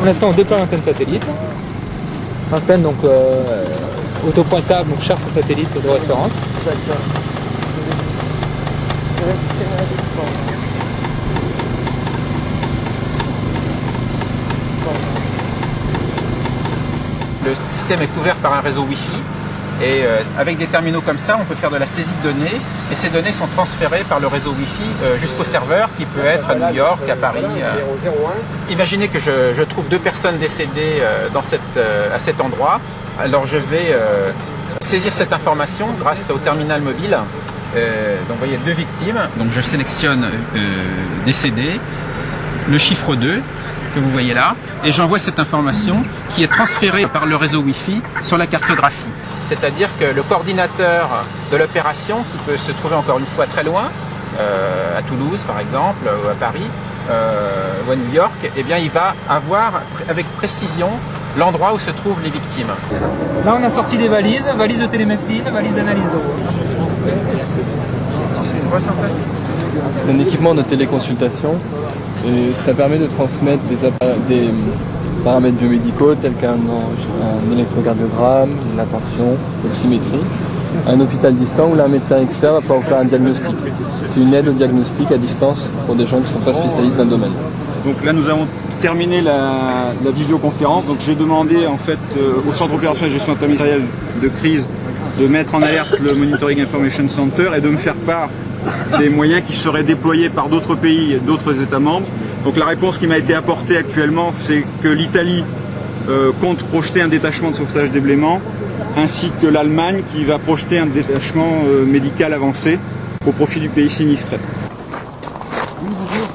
Pour l'instant, on déploie l'antenne satellite. Antenne donc autopointable, donc charge satellite de référence. Le système est couvert par un réseau Wi-Fi et avec des terminaux comme ça, on peut faire de la saisie de données et ces données sont transférées par le réseau Wi-Fi jusqu'au serveur qui peut être à New York, à Paris. Imaginez que je trouve 2 personnes décédées à cet endroit. Alors je vais saisir cette information grâce au terminal mobile. Donc vous voyez 2 victimes. Donc je sélectionne décédé, le chiffre 2. Que vous voyez là, et j'envoie cette information qui est transférée par le réseau Wi-Fi sur la cartographie. C'est-à-dire que le coordinateur de l'opération, qui peut se trouver encore une fois très loin, à Toulouse par exemple, ou à Paris, ou à New York, eh bien il va avoir avec précision l'endroit où se trouvent les victimes. Là on a sorti des valises de télémédecine, valises d'analyse d'eau. C'est un équipement de téléconsultation et ça permet de transmettre des paramètres biomédicaux tels qu'un électrocardiogramme, la tension, l'oxymétrie, à un hôpital distant où là, un médecin expert va pouvoir faire un diagnostic. C'est une aide au diagnostic à distance pour des gens qui ne sont pas spécialistes d'un domaine. Donc là nous avons terminé la visioconférence. Donc j'ai demandé en fait au centre opérationnel de gestion interministérielle de crise de mettre en alerte le Monitoring Information Center et de me faire part des moyens qui seraient déployés par d'autres pays et d'autres États membres. Donc la réponse qui m'a été apportée actuellement, c'est que l'Italie compte projeter un détachement de sauvetage des blêments, ainsi que l'Allemagne qui va projeter un détachement médical avancé au profit du pays sinistré. Oui, bonjour,